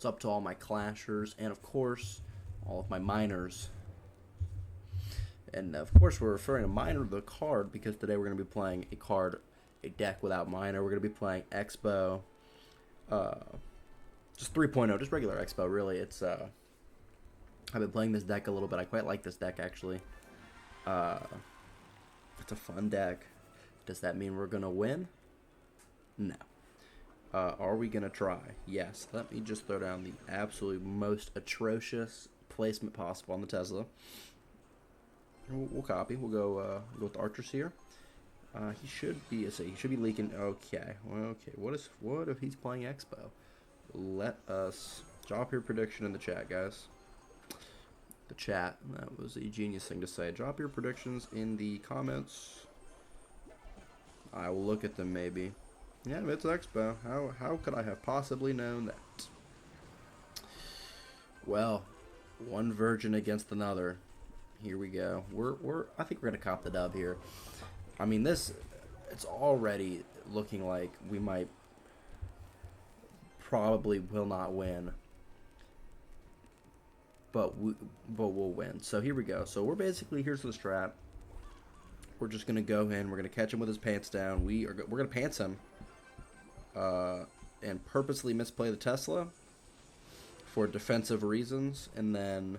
What's up to all my clashers and of course all of my miners. And of course we're referring to miner the card because today we're going to be playing a deck without miner. We're going to be playing Expo, just 3.0, just regular Expo really. It's I've been playing this deck a little bit. I quite like this deck actually. It's a fun deck. Does that mean we're going to win? No. Are we going to try? Yes. Let me just throw down the absolute most atrocious placement possible on the Tesla. We'll copy. We'll go with the archers here. He should be leaking. Okay. Okay. What if he's playing Expo? Let us drop your prediction in the chat, guys. The chat. That was a genius thing to say. Drop your predictions in the comments. I will look at them maybe. Yeah, it's Expo. How could I have possibly known that? Well, one virgin against another. Here we go. I think we're gonna cop the dub here. I mean, it's already looking like we might probably will not win. But we'll win. So here we go. So here's the strat. We're just gonna go in. We're gonna catch him with his pants down. We're gonna pants him. And purposely misplay the Tesla for defensive reasons, and then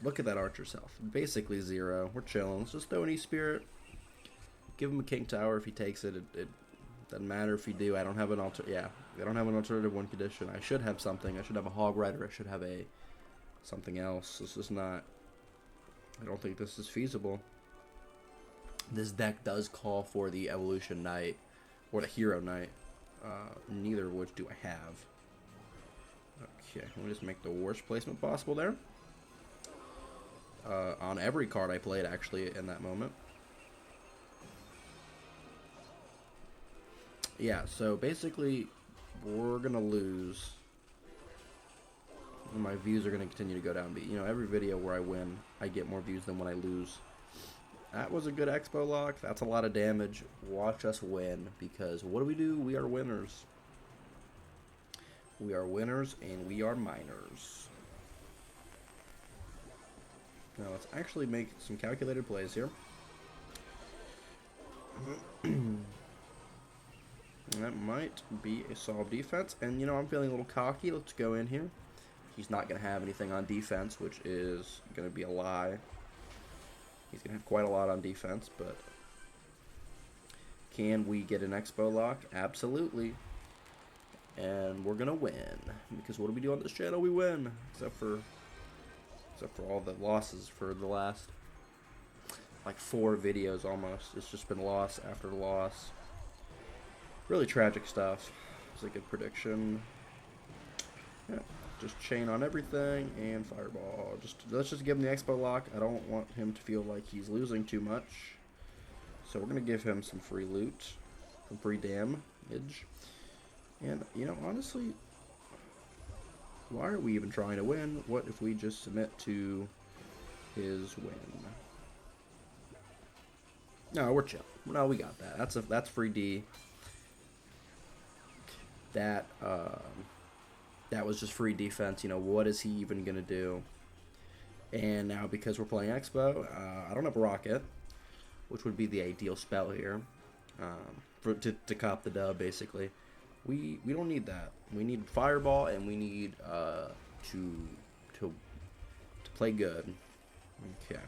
look at that archer self. Basically 0. We're chilling. Let's just throw an E-Spirit. Give him a King Tower if he takes it. It doesn't matter if you do. I don't have an alternative win condition. I should have something. I should have a Hog Rider. I should have something else. This is not. I don't think this is feasible. This deck does call for the Evolution Knight or the Hero Knight. Neither of which do I have. Okay, let me just make the worst placement possible there. On every card I played, actually, in that moment. Yeah, so basically, we're going to lose. And my views are going to continue to go down. But, every video where I win, I get more views than when I lose. That was a good Expo lock. That's a lot of damage. Watch us win, because what do? We are winners. We are winners, and we are miners. Now, let's actually make some calculated plays here. That might be a solid defense. And, I'm feeling a little cocky. Let's go in here. He's not going to have anything on defense, which is going to be a lie. He's going to have quite a lot on defense, but can we get an Expo lock? Absolutely. And we're going to win, because what do we do on this channel? We win, except for all the losses for the last, 4 videos almost. It's just been loss after loss. Really tragic stuff. It's a good prediction. Yeah. Just chain on everything and fireball. Let's just give him the Expo lock. I don't want him to feel like he's losing too much. So we're gonna give him some free loot, some free damage. And honestly, why are we even trying to win? What if we just submit to his win? No, we're chill. No, we got that. That's free D. That was just free defense. What is he even going to do? And now, because we're playing Expo, I don't have Rocket, which would be the ideal spell here to cop the dub, basically. We don't need that. We need Fireball, and we need to play good. Okay.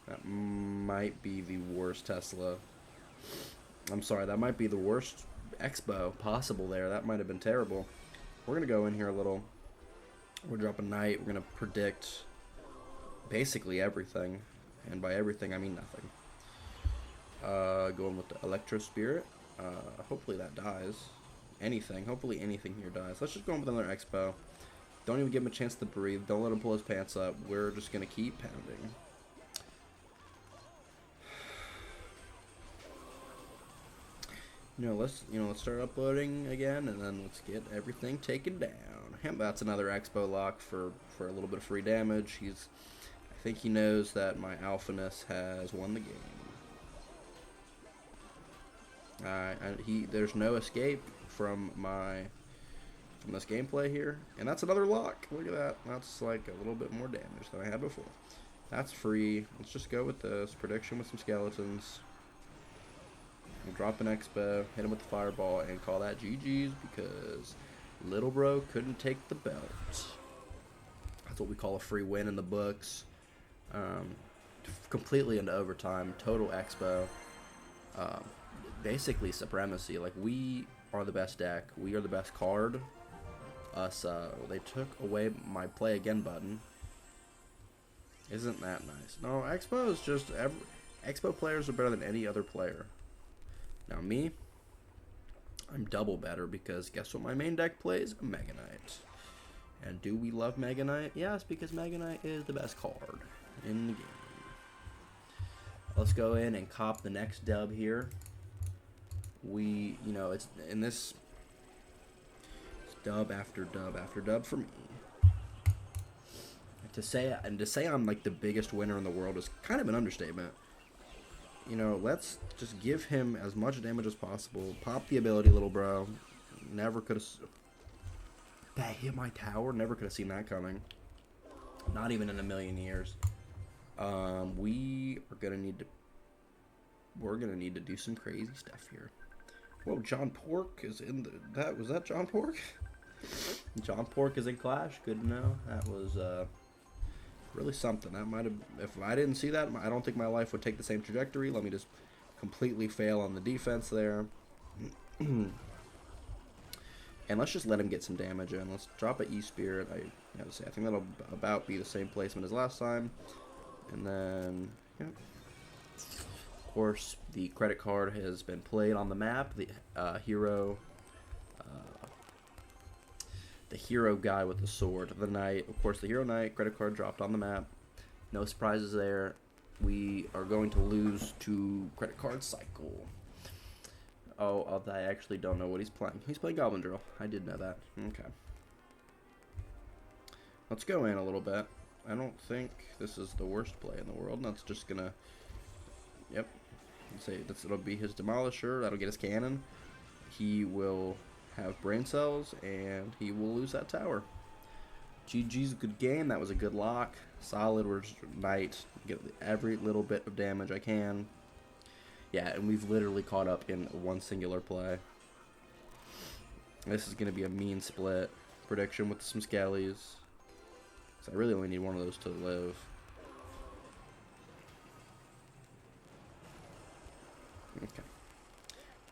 That might be the worst Tesla. I'm sorry, that might be the worst Expo possible there. That might have been terrible. We're going to go in here a little. We're dropping Knight. We're going to predict basically everything. And by everything, I mean nothing. Going with the Electro Spirit. Hopefully that dies. Anything. Hopefully anything here dies. Let's just go in with another Expo. Don't even give him a chance to breathe. Don't let him pull his pants up. We're just going to keep pounding. Let's start uploading again, and then let's get everything taken down. That's another Expo lock for a little bit of free damage. I think he knows that my alphaness has won the game. There's no escape from my from this gameplay here. And that's another lock. Look at that. That's like a little bit more damage than I had before. That's free. Let's just go with this. Prediction with some skeletons. We'll drop an Expo, hit him with the fireball, and call that GG's because little bro couldn't take the belt. That's what we call a free win in the books. Completely into overtime. Total Expo. Basically supremacy. Like, we are the best deck. We are the best card. They took away my play again button. Isn't that nice? No, Expo is just Expo players are better than any other player. Now me, I'm double better because guess what my main deck plays? Mega Knight. And do we love Mega Knight? Yes, because Mega Knight is the best card in the game. Let's go in and cop the next dub here. It's in this dub after dub after dub for me. To say I'm like the biggest winner in the world is kind of an understatement. Let's just give him as much damage as possible. Pop the ability, little bro. Never could have. That hit my tower. Never could have seen that coming. Not even in a million years. We're gonna need to do some crazy stuff here. Whoa, John Pork is in the. Was that John Pork? John Pork is in Clash. Good to know. That was really something. That might have. If I didn't see that, I don't think my life would take the same trajectory. Let me just completely fail on the defense there. And let's just let him get some damage in. Let's drop an E-Spirit. I think that'll about be the same placement as last time. And then, yeah. Of course, the credit card has been played on the map. The hero guy with the sword, the knight. Of course, the hero knight credit card dropped on the map. No surprises there. We are going to lose to credit card cycle. Oh, I actually don't know what he's playing. He's playing Goblin Drill. I did know that. Okay. Let's go in a little bit. I don't think this is the worst play in the world. That's just gonna. Yep. It'll be his Demolisher. That'll get his cannon. He will have brain cells, and he will lose that tower. GG's a good game. That was a good lock. Solid. We're just knight. Get every little bit of damage I can. Yeah, and we've literally caught up in one singular play. This is going to be a mean split. Prediction with some skellies. So I really only need one of those to live. Okay.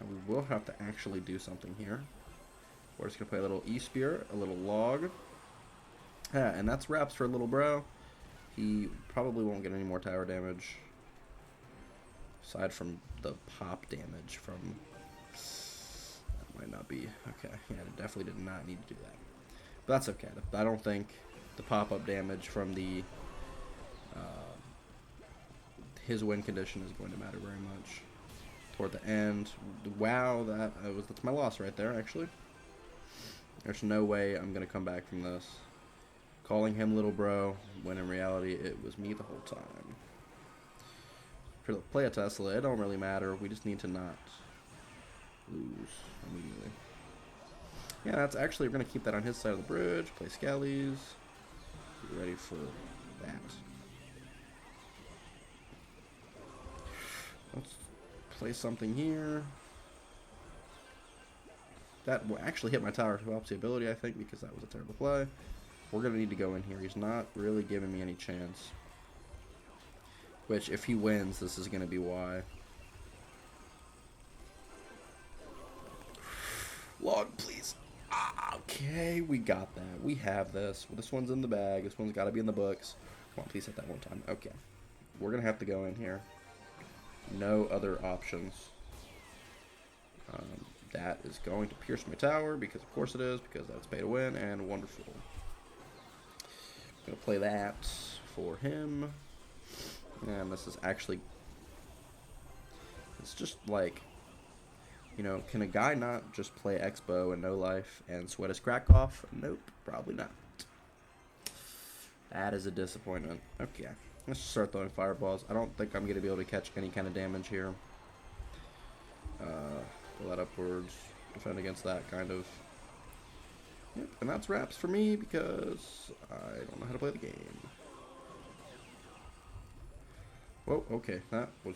And we will have to actually do something here. We're just going to play a little E-Spirit, a little log. Yeah, and that's wraps for little bro. He probably won't get any more tower damage. Aside from the pop damage from... That might not be... Okay, yeah, it definitely did not need to do that. But that's okay. I don't think the pop-up damage from the... his win condition is going to matter very much. Toward the end. Wow, that's my loss right there, actually. There's no way I'm going to come back from this. Calling him little bro, when in reality it was me the whole time. Play a Tesla, it don't really matter. We just need to not lose immediately. Yeah, that's actually, we're going to keep that on his side of the bridge. Play Skellies. Be ready for that. Let's play something here. That will actually hit my tower to help the ability, I think, because that was a terrible play. We're going to need to go in here. He's not really giving me any chance. Which, if he wins, this is going to be why. Log, please. Okay, we got that. We have this. This one's in the bag. This one's got to be in the books. Come on, please hit that one time. Okay. We're going to have to go in here. No other options. That is going to pierce my tower, because of course it is, because that's pay to win, and wonderful. I'm going to play that for him. And this is actually, it's just like, can a guy not just play Expo and no life and sweat his crack off? Nope, probably not. That is a disappointment. Okay, let's just start throwing fireballs. I don't think I'm going to be able to catch any kind of damage here. Pull that upwards, defend against that kind of. Yep, and that's wraps for me because I don't know how to play the game. Whoa, okay, that was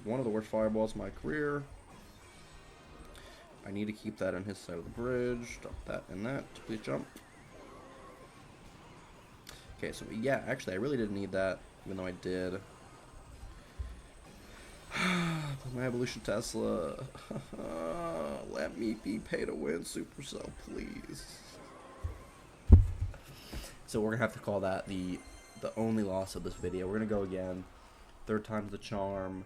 one of the worst fireballs of my career. I need to keep that on his side of the bridge. Drop that and that. Please jump. Okay, so yeah, actually, I really didn't need that, even though I did. My evolution Tesla. Let me be pay to win Supercell, please. So we're gonna have to call that the only loss of this video. We're gonna go again. Third time's the charm.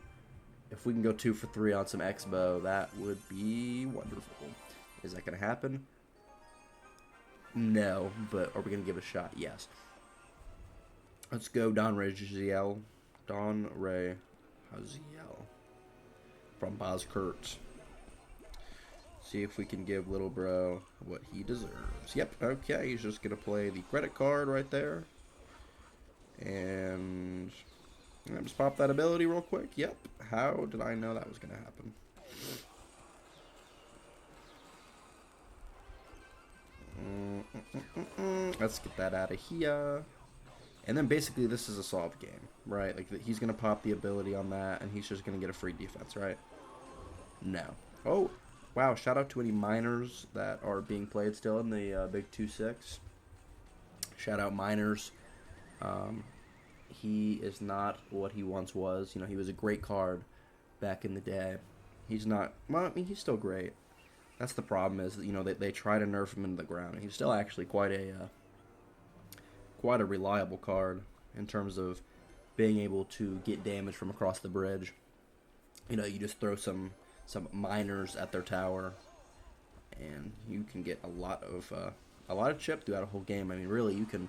If we can go 2 for 3 on some Expo, that would be wonderful. Is that gonna happen? No, but are we gonna give it a shot? Yes. Let's go Don Raziel. Don Ray Haziel from Bozkurt. See if we can give little bro what he deserves. Yep, okay, he's just gonna play the credit card right there. And just pop that ability real quick. Yep, how did I know that was gonna happen? Let's get that out of here. And then basically this is a solved game, right? Like he's going to pop the ability on that and he's just going to get a free defense, right? No. Oh, wow. Shout out to any miners that are being played still in the Big 2-6. Shout out miners. He is not what he once was. You know, he was a great card back in the day. He's not, well, I mean, he's still great. That's the problem is, that, you know, they try to nerf him into the ground. And he's still actually quite a reliable card in terms of being able to get damage from across the bridge. You know, you just throw some miners at their tower, and you can get a lot of chip throughout a whole game. I mean, really, you can.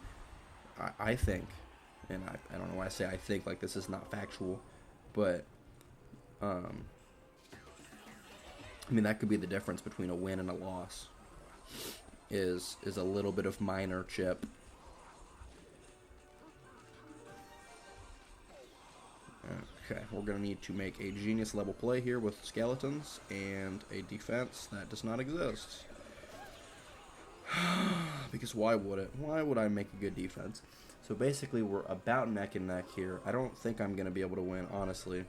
I think, and I don't know why I say I think, like this is not factual, but I mean that could be the difference between a win and a loss. Is a little bit of miner chip. Okay, we're going to need to make a genius level play here with skeletons and a defense that does not exist. Because why would it? Why would I make a good defense? So basically we're about neck and neck here. I don't think I'm going to be able to win, honestly.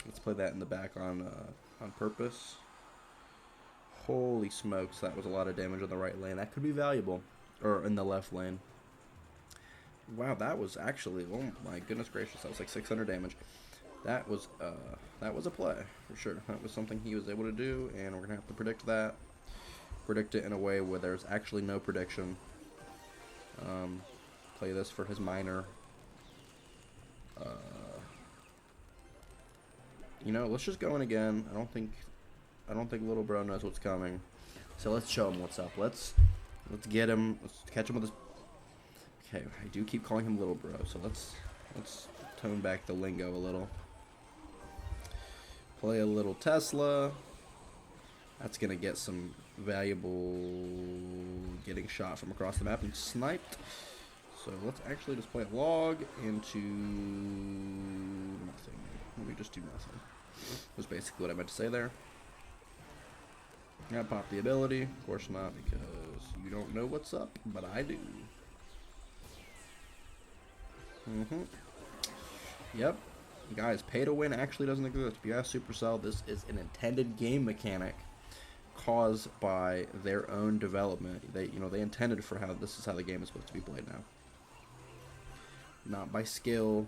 Let's play that in the back on purpose. Holy smokes, that was a lot of damage on the right lane. That could be valuable. Or in the left lane. Wow, that was actually, oh my goodness gracious, that was like 600 damage. That was a play, for sure. That was something he was able to do, and we're going to have to predict that. Predict it in a way where there's actually no prediction. Play this for his minor. You know, let's just go in again. I don't think little bro knows what's coming. So let's show him what's up. Let's get him. Let's catch him with his. Okay, I do keep calling him little bro, so let's tone back the lingo a little. Play a little Tesla. That's gonna get some valuable getting shot from across the map and sniped. So let's actually just play a log into nothing. Let me just do nothing. Was basically what I meant to say there. Yeah, pop the ability. Of course not, because you don't know what's up, but I do. Yep. Guys, pay to win actually doesn't exist. If you ask Supercell, this is an intended game mechanic caused by their own development. They intended for how this is how the game is supposed to be played now. Not by skill,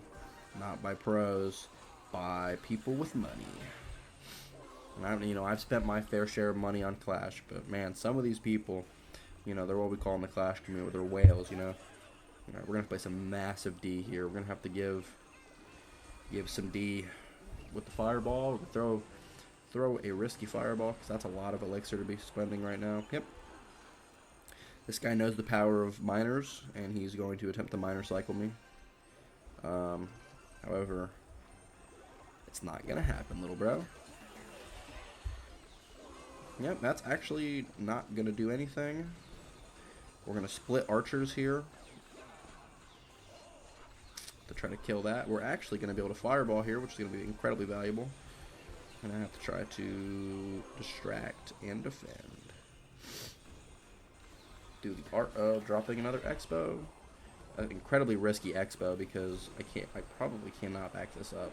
not by pros, by people with money. And I've spent my fair share of money on Clash, but man, some of these people, they're what we call in the Clash community, they're whales, We're gonna play some massive D here. We're gonna have to give some D with the fireball. Throw a risky fireball because that's a lot of elixir to be spending right now. Yep. This guy knows the power of miners, and he's going to attempt to miner cycle me. However, it's not gonna happen, little bro. Yep, that's actually not gonna do anything. We're gonna split archers here to try to kill that. We're actually going to be able to fireball here, which is going to be incredibly valuable. And I have to try to distract and defend. do the art of dropping another Expo. An incredibly risky Expo because I probably cannot back this up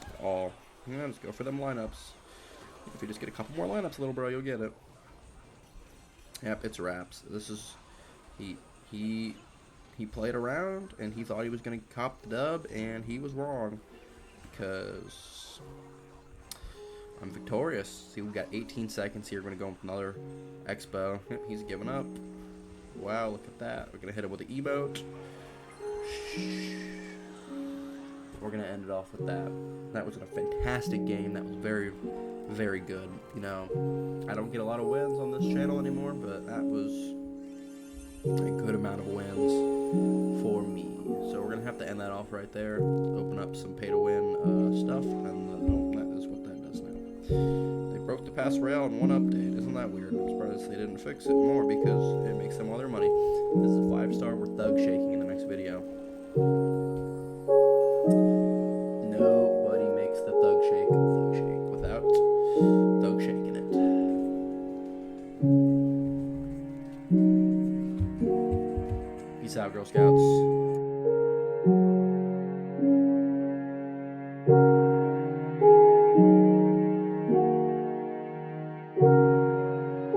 at all. Yeah, just go for them lineups. If you just get a couple more lineups, little bro, you'll get it. Yep, it's wraps. This is he played around and he thought he was gonna cop the dub, and he was wrong because I'm victorious. See, we've got 18 seconds here. We're gonna go with another Expo. Yep, he's giving up. Wow, look at that. We're gonna hit him with the emote. We're gonna end it off with that. That was a fantastic game. That was very, very good. You know, I don't get a lot of wins on this channel anymore, but that was a good amount of wins for me. So we're gonna have to end that off right there. Open up some pay-to-win stuff, and that is what that does now. They broke the pass rail in one update. Isn't that weird? I'm surprised they didn't fix it more because it makes them all their money. This is a 5-star. We're thug shaking in the next video. Nobody makes the thug shake without thug shaking it. Peace out, Girl Scouts.